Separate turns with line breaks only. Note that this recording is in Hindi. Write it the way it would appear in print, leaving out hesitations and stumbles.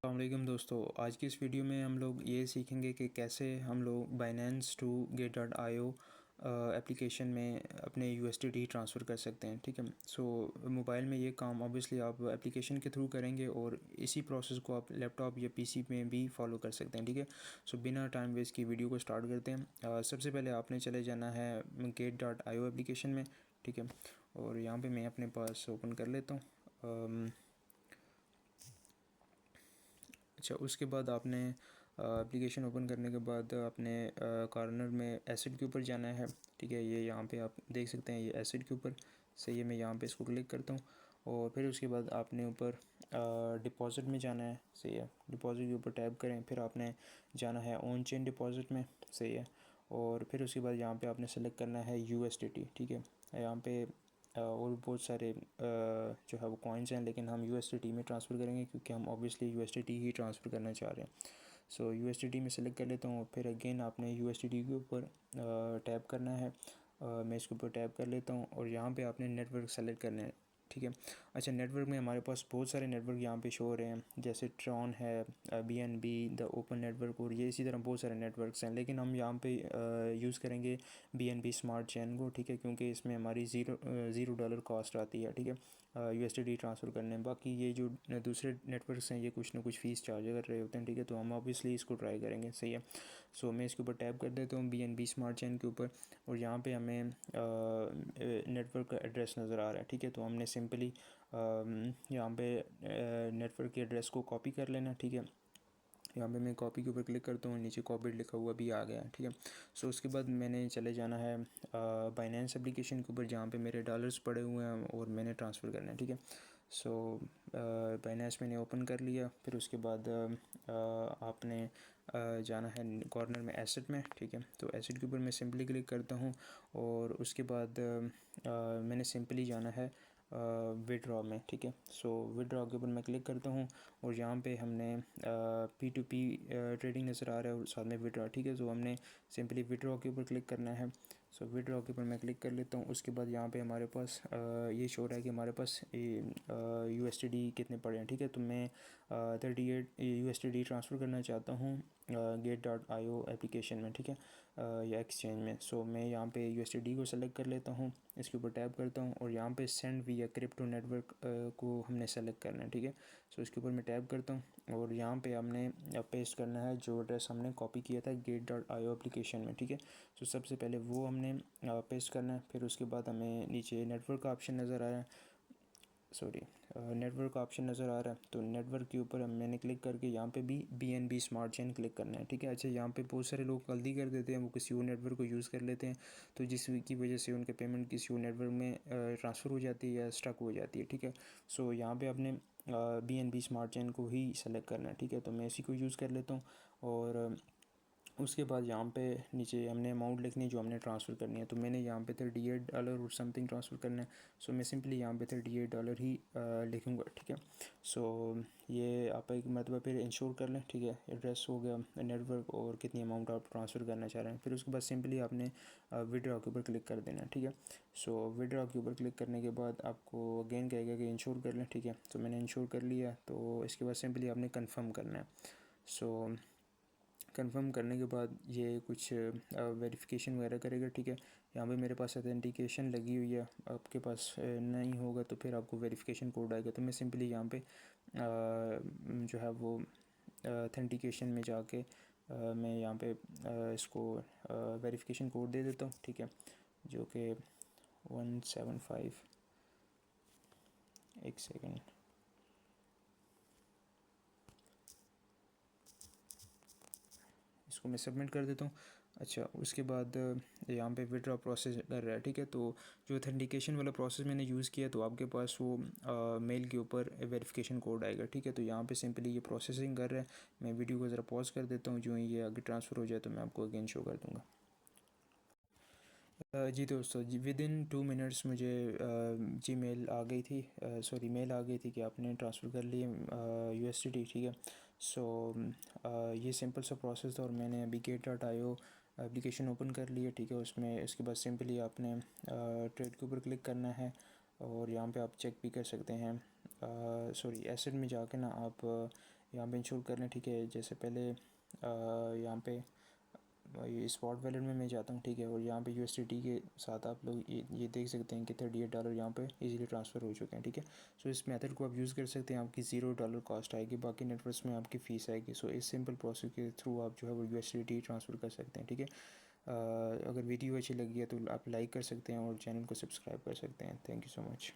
अस्सलामुअलैकुम दोस्तों, आज की इस वीडियो में हम लोग ये सीखेंगे कि कैसे हम लोग बाइनेंस टू गेट.आईओ एप्लीकेशन में अपने यूएसडीटी ट्रांसफ़र कर सकते हैं। ठीक है, मोबाइल में ये काम ऑब्वियसली आप एप्लीकेशन के थ्रू करेंगे और इसी प्रोसेस को आप लैपटॉप या पीसी में भी फॉलो कर सकते हैं। ठीक है, बिना टाइम वेस्ट की वीडियो को स्टार्ट करते हैं। सबसे पहले आपने चले जाना है गेट.आईओ एप्लीकेशन में। ठीक है, और यहाँ पर मैं अपने पास ओपन कर लेता हूँ। अच्छा, उसके बाद आपने एप्लीकेशन ओपन करने के बाद आपने कॉर्नर में एसिड के ऊपर जाना है। ठीक है, ये यहाँ पे आप देख सकते हैं, ये एसिड के ऊपर सही है। मैं यहाँ पे इसको क्लिक करता हूँ और फिर उसके बाद आपने ऊपर डिपॉज़िट में जाना है। सही है, डिपॉज़िट के ऊपर टैप करें, फिर आपने जाना है ऑन चेन डिपॉज़िट में। सही है, और फिर उसके बाद यहाँ पे आपने सेलेक्ट करना है यूएसडीटी। ठीक है, यहाँ पे और बहुत सारे जो है वो कॉइन्स हैं, लेकिन हम यूएसडीटी में ट्रांसफ़र करेंगे क्योंकि हम ऑब्वियसली यूएसडीटी ही ट्रांसफ़र करना चाह रहे हैं। यूएसडीटी में सेलेक्ट कर लेता हूँ, फिर अगेन आपने यूएसडीटी के ऊपर टैप करना है। मैं इसके ऊपर टैप कर लेता हूँ और यहाँ पे आपने नेटवर्क सेलेक्ट करना है। ठीक है, अच्छा, नेटवर्क में हमारे पास बहुत सारे नेटवर्क यहाँ पे शो हो रहे हैं, जैसे ट्रॉन है, बीएनबी, द ओपन नेटवर्क, और ये इसी तरह बहुत सारे नेटवर्क्स हैं, लेकिन हम यहाँ पे यूज़ करेंगे बीएनबी स्मार्ट चेन को। ठीक है, क्योंकि इसमें हमारी $0 कॉस्ट आती है। ठीक है, यूएसडीटी ट्रांसफ़र करने में। बाकी ये जो दूसरे नेटवर्क्स हैं, ये कुछ ना कुछ फ़ीस चार्ज कर रहे होते हैं। ठीक है, तो हम ऑब्वियसली इसको ट्राई करेंगे। सही है, मैं इसके ऊपर टैप कर देता हूँ बीएनबी स्मार्ट चेन के ऊपर, और यहाँ पे हमें नेटवर्क का एड्रेस नज़र आ रहा है। ठीक है, तो हमने सिंपली यहाँ पे नेटवर्क के एड्रेस को कॉपी कर लेना। ठीक है, यहाँ पे मैं कॉपी के ऊपर क्लिक करता हूँ, नीचे कॉपीड लिखा हुआ भी आ गया है। ठीक है, उसके बाद मैंने चले जाना है बाइनेंस एप्लीकेशन के ऊपर, जहाँ पे मेरे डॉलर्स पड़े हुए हैं और मैंने ट्रांसफ़र करना है। ठीक है, बाइनेंस मैंने ओपन कर लिया। फिर उसके बाद आपने जाना है कॉर्नर में एसेट में। ठीक है, तो एसेट के ऊपर मैं सिंपली क्लिक करता हूँ और उसके बाद मैंने सिंपली जाना है विड्रॉ में। ठीक है, विड्रॉ के ऊपर मैं क्लिक करता हूँ और यहाँ पे हमने P2P ट्रेडिंग नज़र आ रहा है और साथ में विड्रॉ। ठीक है, हमने सिंपली विड्रॉ के ऊपर क्लिक करना है। विड्रॉ के ऊपर मैं क्लिक कर लेता हूँ। उसके बाद यहाँ पे हमारे पास ये शो रहा है कि हमारे पास USD कितने पड़े हैं। ठीक है, तो मैं 38 USD ट्रांसफ़र करना चाहता हूँ गेट.आईओ एप्लीकेशन में। ठीक है, या एक्सचेंज में। मैं यहाँ पे USD को सेलेक्ट कर लेता हूँ, इसके ऊपर टैप करता हूँ और यहाँ पे सेंड विया क्रिप्टो नेटवर्क को हमने सेलेक्ट करना है। ठीक है, इसके ऊपर मैं टैप करता हूँ और यहाँ पे हमने पेस्ट करना है जो एड्रेस हमने कॉपी किया था गेट.आईओ एप्लीकेशन में। ठीक है, सबसे पहले वो हमने पेस्ट करना है। फिर उसके बाद हमें नीचे नेटवर्क का ऑप्शन नज़र आ रहा है, नेटवर्क का ऑप्शन नज़र आ रहा है, तो नेटवर्क के ऊपर मैंने क्लिक करके यहाँ पे भी BNB स्मार्ट चेन क्लिक करना है। ठीक है, अच्छा, यहाँ पे बहुत सारे लोग गलती कर देते हैं, वो किसी और नेटवर्क को यूज़ कर लेते हैं, तो जिसकी वजह से उनके पेमेंट किसी और नेटवर्क में ट्रांसफ़र हो जाती है या स्टक हो जाती है। ठीक है, यहाँ पे आपने BNB स्मार्ट चेन को ही सेलेक्ट करना है। ठीक है, तो मैं इसी को यूज़ कर लेता हूँ और उसके बाद यहाँ पे नीचे हमने अमाउंट लिखनी है जो हमने ट्रांसफ़र करनी है। तो मैंने यहाँ पे $38 और समथिंग ट्रांसफ़र करना है। मैं सिंपली यहाँ पे $38 ही लिखूँगा। ठीक है, ये आप एक मतलब फिर इंश्योर कर लें। ठीक है, एड्रेस हो गया, नेटवर्क और कितनी अमाउंट आप ट्रांसफ़र करना चाह रहे हैं। फिर उसके बाद सिंपली आपने विड्रॉ के ऊपर क्लिक कर देना है। ठीक है, विड्रॉ के ऊपर क्लिक करने के बाद आपको अगेन कहेगा कि इंश्योर कर लें। ठीक है, तो मैंने इंश्योर कर लिया, तो इसके बाद सिंपली आपने कन्फर्म करना है। कंफर्म करने के बाद ये कुछ वेरिफिकेशन वगैरह करेगा। ठीक है, यहाँ पे मेरे पास ऑथेंटिकेशन लगी हुई है, आपके पास नहीं होगा तो फिर आपको वेरिफिकेशन कोड आएगा। तो मैं सिंपली यहाँ पे जो है वो ऑथेंटिकेशन में जाके मैं यहाँ पे इसको वेरिफिकेशन कोड दे देता हूँ। ठीक है, जो कि 175, एक सेकेंड, इसको मैं सबमिट कर देता हूँ। अच्छा, उसके बाद यहाँ पे विड्रॉ प्रोसेस कर रहा है। ठीक है, तो जो ऑथेंटिकेशन वाला प्रोसेस मैंने यूज़ किया, तो आपके पास वो मेल के ऊपर वेरिफिकेशन कोड आएगा। ठीक है, तो यहाँ पे सिंपली ये प्रोसेसिंग कर रहा है। मैं वीडियो को ज़रा पॉज कर देता हूँ, जो ये आगे ट्रांसफ़र हो जाए तो मैं आपको अगेन शो कर दूँगा। जी दोस्तों, जी विदिन 2 मिनट्स मुझे मेल आ गई थी, मेल आ गई थी कि आपने ट्रांसफ़र कर लिए USDT। ठीक है, ये सिंपल सा प्रोसेस था और मैंने अभी गेट.आईओ एप्लीकेशन ओपन कर लिया। ठीक है, उसमें इसके बाद सिंपली आपने ट्रेड के ऊपर क्लिक करना है और यहाँ पे आप चेक भी कर सकते हैं। एसेट में जाके ना आप यहाँ पे इंश्योर कर लें, ठीक है। जैसे पहले यहाँ पे ये स्पॉट वैलेट में मैं जाता हूँ, ठीक है। और यहाँ पे USDT के साथ आप लोग ये देख सकते हैं कि $38 यहाँ पे इजीली ट्रांसफ़र हो चुके हैं, ठीक है। सो इस मेथड को आप यूज़ कर सकते हैं, आपकी $0 कॉस्ट आएगी, बाकी नेटवर्क्स में आपकी फ़ीस आएगी। सो इस सिंपल प्रोसेस के थ्रू आप जो है वो USDT ट्रांसफ़र कर सकते हैं, ठीक है। अगर वीडियो अच्छी लगी है तो आप लाइक कर सकते हैं और चैनल को सब्सक्राइब कर सकते हैं। Thank you so much.